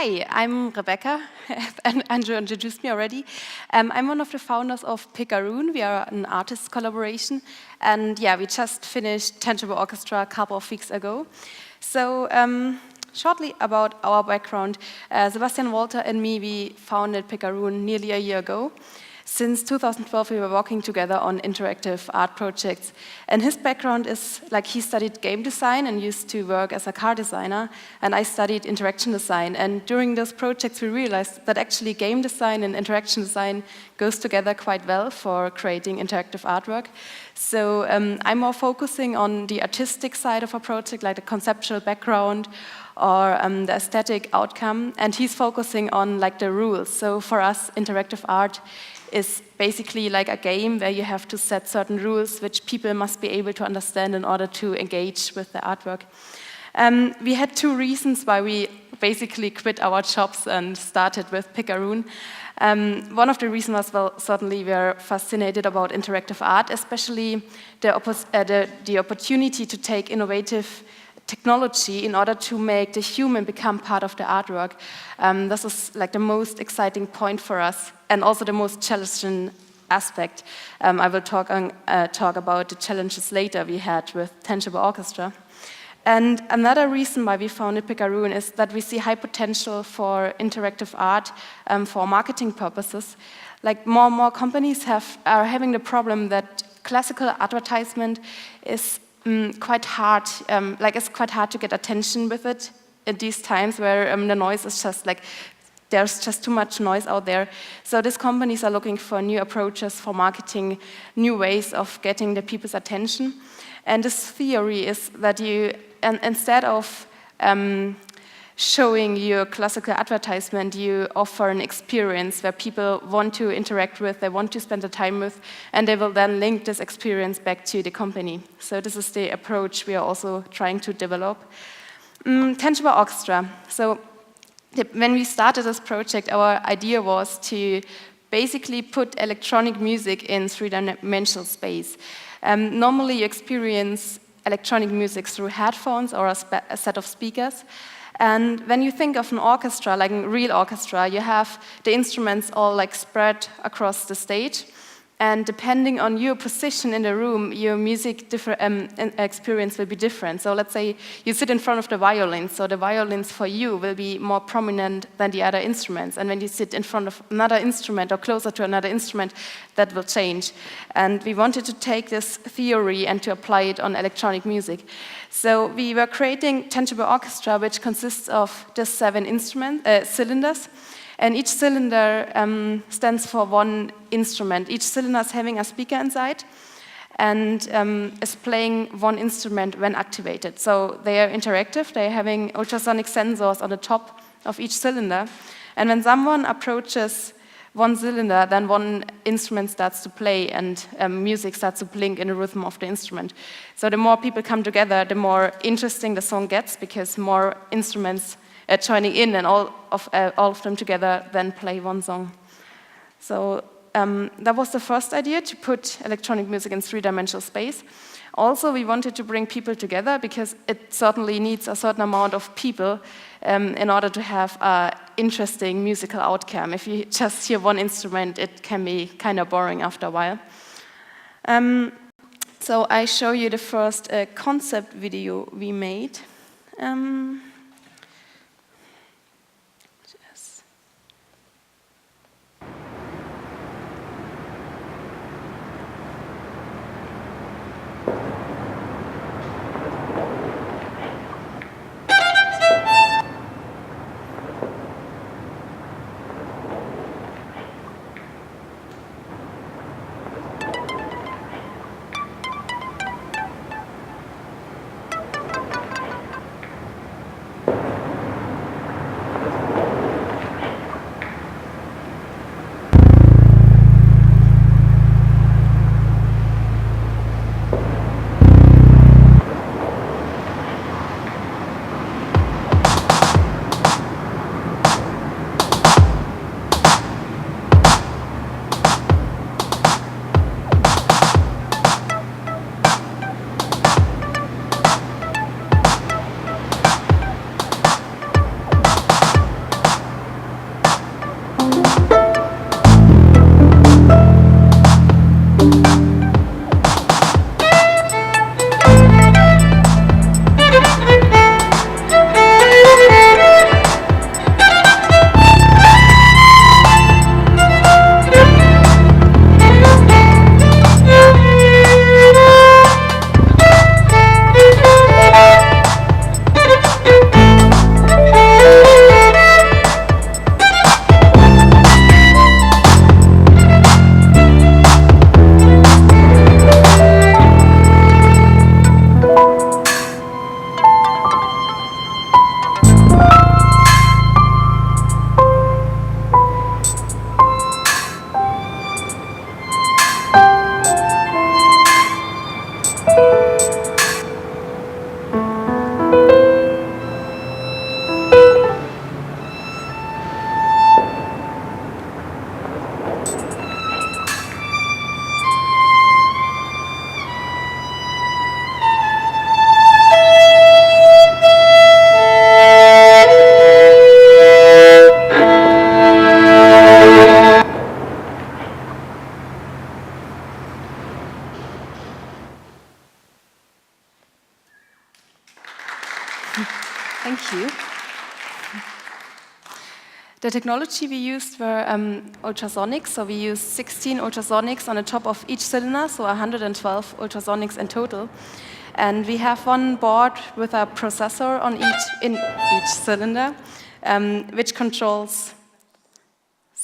Hi, I'm Rebecca, and Andrew introduced me already. I'm one of the founders of Picaroon. We are an artist collaboration, and yeah, we just finished Tangible Orchestra a couple of weeks ago. So shortly about our background, Sebastian Walter and me, we founded Picaroon nearly a year ago. Since 2012, we were working together on interactive art projects. And his background is, like, he studied game design and used to work as a car designer, and I studied interaction design. And during those projects, we realized that actually game design and interaction design goes together quite well for creating interactive artwork. So I'm more focusing on the artistic side of a project, like the conceptual background, or the aesthetic outcome, and he's focusing on like the rules. So for us, interactive art is basically like a game where you have to set certain rules which people must be able to understand in order to engage with the artwork. We had two reasons why we basically quit our jobs and started with Picaroon. One of the reasons was, well, certainly we are fascinated about interactive art, especially the opportunity to take innovative technology in order to make the human become part of the artwork. This is like the most exciting point for us, and also the most challenging aspect. I will talk about the challenges later we had with Tangible Orchestra. And another reason why we founded Picaroon is that we see high potential for interactive art for marketing purposes. Like more and more companies are having the problem that classical advertisement is quite hard. It's quite hard to get attention with it at these times where the noise is just like, there's just too much noise out there. So these companies are looking for new approaches for marketing, new ways of getting the people's attention. And this theory is that you, instead of showing your classical advertisement, you offer an experience where people want to interact with, they want to spend the time with, and they will then link this experience back to the company. So this is the approach we are also trying to develop. Tangible Orchestra. So when we started this project, our idea was to basically put electronic music in three-dimensional space. Normally you experience electronic music through headphones or a set of speakers. And when you think of an orchestra, like a real orchestra, you have the instruments all like spread across the stage. And depending on your position in the room, your music experience will be different. So let's say you sit in front of the violins, so the violins for you will be more prominent than the other instruments. And when you sit in front of another instrument or closer to another instrument, that will change. And we wanted to take this theory and to apply it on electronic music. So we were creating Tangible Orchestra, which consists of just 7 cylinders. And each cylinder stands for one instrument. Each cylinder is having a speaker inside and is playing one instrument when activated. So they are interactive. They are having ultrasonic sensors on the top of each cylinder. And when someone approaches one cylinder, then one instrument starts to play and music starts to blink in the rhythm of the instrument. So the more people come together, the more interesting the song gets, because more instruments joining in, and all of them together then play one song. So that was the first idea, to put electronic music in three-dimensional space. Also, we wanted to bring people together because it certainly needs a certain amount of people in order to have an interesting musical outcome. If you just hear one instrument, it can be kind of boring after a while. So I show you the first concept video we made. Thank you. The technology we used were ultrasonics, so we used 16 ultrasonics on the top of each cylinder, so 112 ultrasonics in total. And we have one board with a processor on in each cylinder, which controls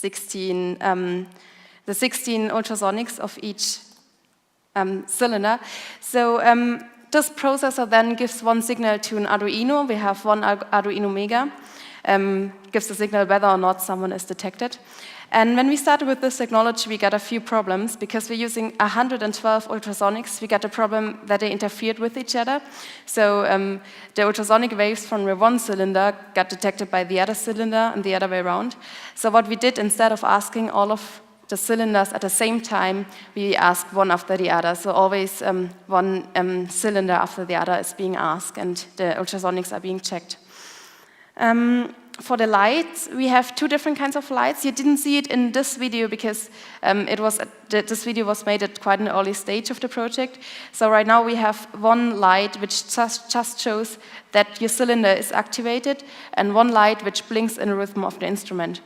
the 16 ultrasonics of each cylinder. So this processor then gives one signal to an Arduino. We have one Arduino Mega, gives the signal whether or not someone is detected. And when we started with this technology, we got a few problems because we're using 112 ultrasonics. We got a problem that they interfered with each other. So the ultrasonic waves from the one cylinder got detected by the other cylinder and the other way around. So what we did, instead of asking all of the cylinders at the same time, we asked one after the other. So always one cylinder after the other is being asked, and the ultrasonics are being checked. For the lights, we have two different kinds of lights. You didn't see it in this video because this video was made at quite an early stage of the project. So right now we have one light which just shows that your cylinder is activated, and one light which blinks in rhythm of the instrument.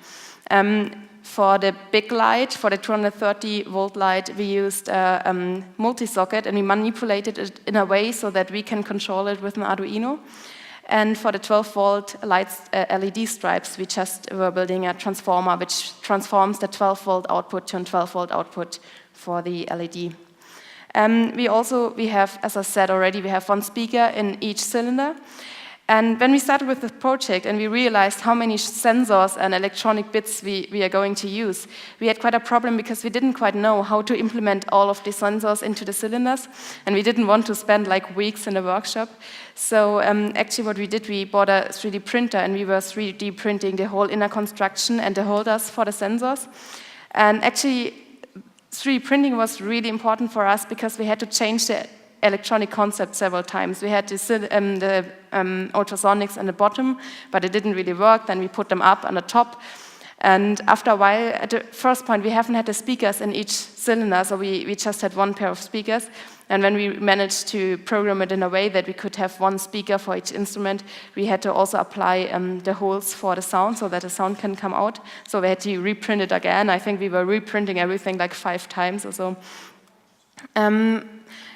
For the big light, for the 230-volt light, we used a multi-socket, and we manipulated it in a way so that we can control it with an Arduino. And for the 12-volt lights, LED stripes, we just were building a transformer which transforms the 12-volt output to a 12-volt output for the LED. We have, as I said already, we have one speaker in each cylinder. And when we started with the project and we realized how many sensors and electronic bits we are going to use, we had quite a problem because we didn't quite know how to implement all of the sensors into the cylinders, and we didn't want to spend like weeks in the workshop. So actually what we did, we bought a 3D printer and we were 3D printing the whole inner construction and the holders for the sensors. And actually 3D printing was really important for us because we had to change the electronic concept several times. We had the ultrasonics on the bottom, but it didn't really work. Then we put them up on the top. And after a while, at the first point, we haven't had the speakers in each cylinder, so we just had one pair of speakers. And when we managed to program it in a way that we could have one speaker for each instrument, we had to also apply the holes for the sound so that the sound can come out. So we had to reprint it again. I think we were reprinting everything like 5 times or so.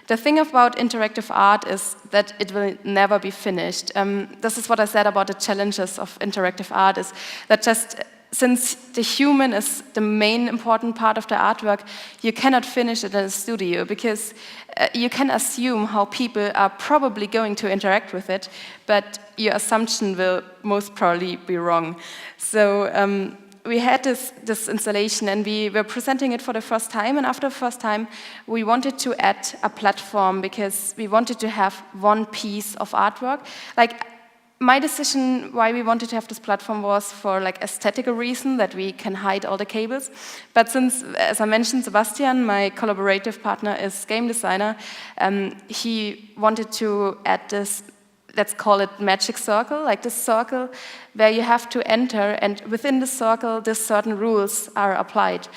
The thing about interactive art is that it will never be finished. This is what I said about the challenges of interactive art, is that just since the human is the main important part of the artwork, you cannot finish it in a studio because you can assume how people are probably going to interact with it, but your assumption will most probably be wrong. So we had this installation and we were presenting it for the first time, and after the first time we wanted to add a platform because we wanted to have one piece of artwork. Like, my decision why we wanted to have this platform was for like aesthetical reason, that we can hide all the cables. But since, as I mentioned, Sebastian, my collaborative partner, is game designer, he wanted to add this, let's call it magic circle, like this circle where you have to enter, and within the circle, these certain rules are applied.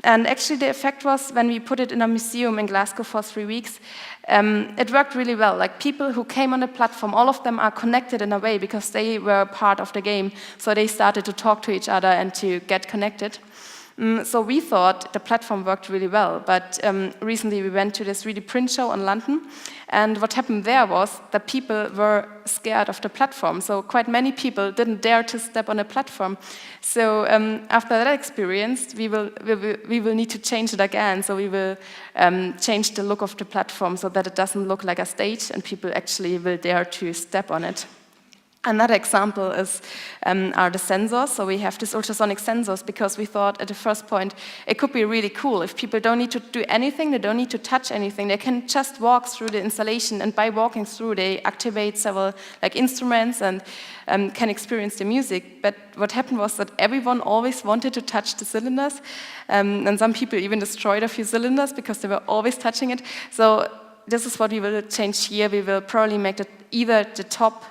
And actually the effect was, when we put it in a museum in Glasgow for 3 weeks, it worked really well. Like, people who came on the platform, all of them are connected in a way because they were part of the game. So they started to talk to each other and to get connected. So we thought the platform worked really well, but recently we went to this 3D print show in London, and what happened there was that people were scared of the platform. So quite many people didn't dare to step on the platform. So after that experience, we will need to change it again. So we will change the look of the platform so that it doesn't look like a stage, and people actually will dare to step on it. Another example are the sensors. So we have these ultrasonic sensors because we thought at the first point it could be really cool if people don't need to do anything, they don't need to touch anything, they can just walk through the installation, and by walking through they activate several instruments and can experience the music. But what happened was that everyone always wanted to touch the cylinders, and some people even destroyed a few cylinders because they were always touching it. So this is what we will change here. We will probably make either the top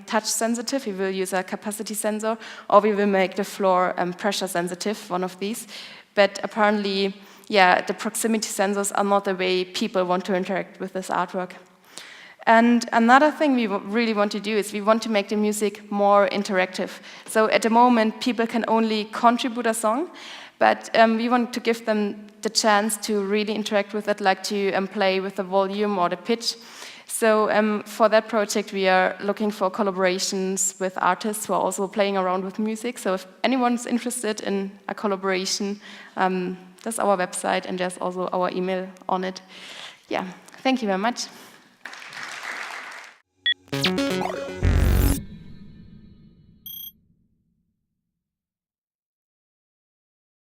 touch sensitive, we will use a capacity sensor, or we will make the floor pressure sensitive, one of these. But apparently, yeah, the proximity sensors are not the way people want to interact with this artwork. And another thing we really want to do is we want to make the music more interactive. So at the moment, people can only contribute a song, but we want to give them the chance to really interact with it, like to play with the volume or the pitch. So for that project, we are looking for collaborations with artists who are also playing around with music. So if anyone's interested in a collaboration, there's our website and there's also our email on it. Yeah, thank you very much.